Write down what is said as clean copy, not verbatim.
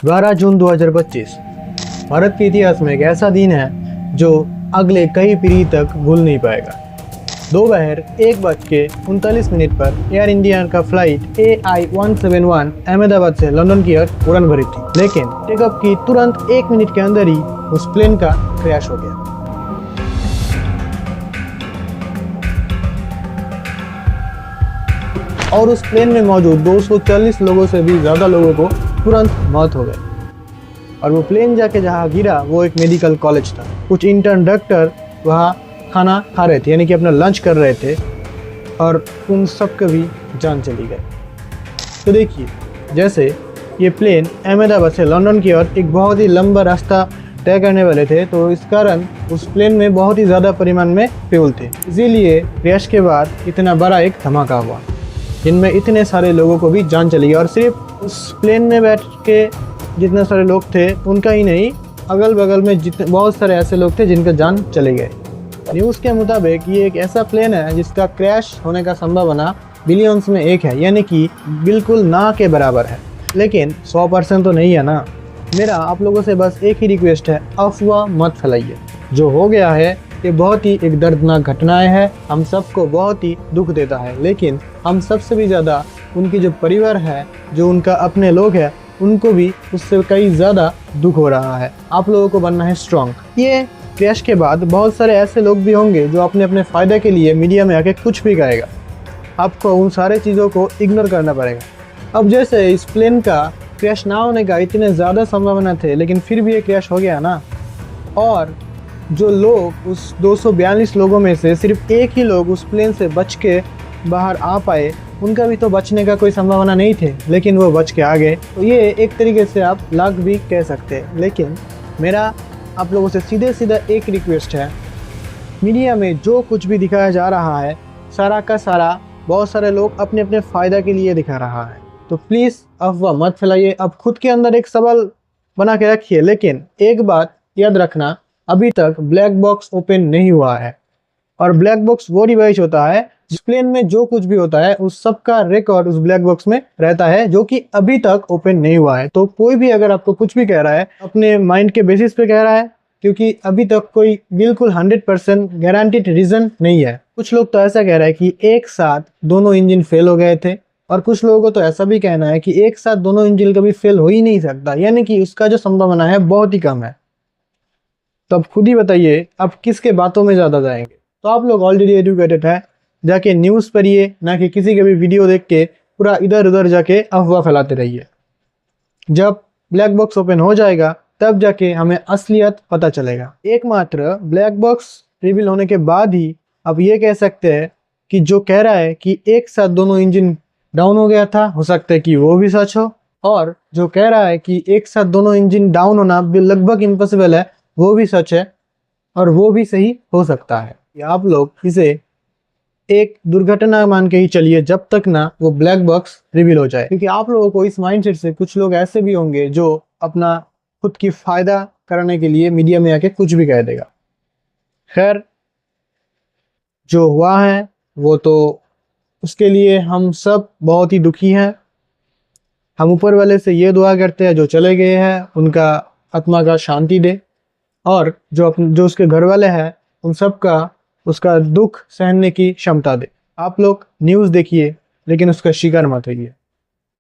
12 जून 2025 भारत के इतिहास में एक ऐसा दिन है जो अगले कई पीढ़ी तक भूल नहीं पाएगा। दोपहर 1:39 पर एयर इंडिया का फ्लाइट AI-171 अहमदाबाद से लंदन की ओर उड़ान भरी थी, लेकिन टेकऑफ की तुरंत 1 मिनट के अंदर ही उस प्लेन का क्रैश हो गया। और उस प्लेन में मौजूद 240 लोगों से भी ज़्यादा लोगों को तुरंत मौत हो गई। और वो प्लेन जाके जहाँ गिरा वो एक मेडिकल कॉलेज था। कुछ इंटर्न डॉक्टर वहाँ खाना खा रहे थे, यानी कि अपना लंच कर रहे थे, और उन सब की भी जान चली गई। तो देखिए, जैसे ये प्लेन अहमदाबाद से लंदन की ओर एक बहुत ही लंबा रास्ता तय करने वाले थे, तो इस कारण उस प्लेन में बहुत ही ज़्यादा परिमाण में फ्यूल थे। इसीलिए क्रैश के बाद इतना बड़ा एक धमाका हुआ जिनमें इतने सारे लोगों को भी जान चली गई। और सिर्फ उस प्लेन में बैठ के जितने सारे लोग थे उनका ही नहीं, अगल बगल में जितने बहुत सारे ऐसे लोग थे जिनका जान चले गए। न्यूज़ के मुताबिक ये एक ऐसा प्लेन है जिसका क्रैश होने का संभावना बिलियंस में 1 है, यानी कि बिल्कुल ना के बराबर है। लेकिन 100% तो नहीं है ना। मेरा आप लोगों से बस एक ही रिक्वेस्ट है, अफवाह मत फैलाइए। जो हो गया है ये बहुत ही एक दर्दनाक घटनाएं है, हम सबको बहुत ही दुख देता है, लेकिन हम सबसे भी ज़्यादा उनकी जो परिवार है, जो उनका अपने लोग हैं, उनको भी उससे कई ज़्यादा दुख हो रहा है। आप लोगों को बनना है स्ट्रॉन्ग। ये क्रैश के बाद बहुत सारे ऐसे लोग भी होंगे जो अपने अपने फ़ायदे के लिए मीडिया में आके कुछ भी कहेगा। आपको उन सारे चीज़ों को इग्नोर करना पड़ेगा। अब जैसे इस प्लेन का क्रैश ना होने का इतने ज़्यादा संभावना थे, लेकिन फिर भी ये क्रैश हो गया ना। और जो लोग उस 242 लोगों में से सिर्फ एक ही लोग उस प्लेन से बच के बाहर आ पाए, उनका भी तो बचने का कोई संभावना नहीं थे, लेकिन वो बच के आ गए। तो ये एक तरीके से आप लक भी कह सकते हैं। लेकिन मेरा आप लोगों से सीधे सीधा एक रिक्वेस्ट है, मीडिया में जो कुछ भी दिखाया जा रहा है सारा का सारा बहुत सारे लोग अपने अपने फ़ायदा के लिए दिखा रहा है। तो प्लीज़ अफवाह मत फैलाइए। अब खुद के अंदर एक सवाल बना के रखिए, लेकिन एक बात याद रखना, अभी तक ब्लैक बॉक्स ओपन नहीं हुआ है। और ब्लैक बॉक्स वो डिवाइस होता है जिस प्लेन में जो कुछ भी होता है उस सब का रिकॉर्ड उस ब्लैक बॉक्स में रहता है, जो कि अभी तक ओपन नहीं हुआ है। तो कोई भी अगर आपको कुछ भी कह रहा है अपने माइंड के बेसिस पे कह रहा है, क्योंकि अभी तक कोई बिल्कुल 100% गारंटीड रीज़न नहीं है। कुछ लोग तो ऐसा कह रहे हैं कि एक साथ दोनों इंजन फेल हो गए थे, और कुछ लोगों को तो ऐसा भी कहना है कि एक साथ दोनों इंजन कभी फेल हो ही नहीं सकता, यानी कि उसका जो संभावना है बहुत ही कम है। तो अब खुद ही बताइए अब किसके बातों में ज़्यादा जाएंगे। तो आप लोग ऑलरेडी एजुकेटेड है, जाके न्यूज़ पढ़िए, ना कि किसी के भी वीडियो देख के पूरा इधर उधर जाके अफवाह फैलाते रहिए। जब ब्लैक बॉक्स ओपन हो जाएगा तब जाके हमें असलियत पता चलेगा। एकमात्र ब्लैक बॉक्स रिवील होने के बाद ही अब ये कह सकते हैं कि जो कह रहा है कि एक साथ दोनों इंजन डाउन हो गया था, हो सकता है कि वो भी सच हो। और जो कह रहा है कि एक साथ दोनों इंजन डाउन होना लगभग इम्पॉसिबल है, वो भी सच है, और वो भी सही हो सकता है। आप लोग इसे एक दुर्घटना मान के ही चलिए जब तक ना वो ब्लैक बॉक्स रिवील हो जाए। क्योंकि आप लोगों को इस माइंडसेट से, कुछ लोग ऐसे भी होंगे जो अपना खुद की फायदा करने के लिए मीडिया में आके कुछ भी कह देगा। खैर, जो हुआ है वो तो उसके लिए हम सब बहुत ही दुखी हैं। हम ऊपर वाले से ये दुआ करते हैं जो चले गए हैं उनका आत्मा का शांति दे, और जो उसके घर वाले हैं उन सब का उसका दुख सहने की क्षमता दे। आप लोग न्यूज़ देखिए, लेकिन उसका शिकार मत होइए।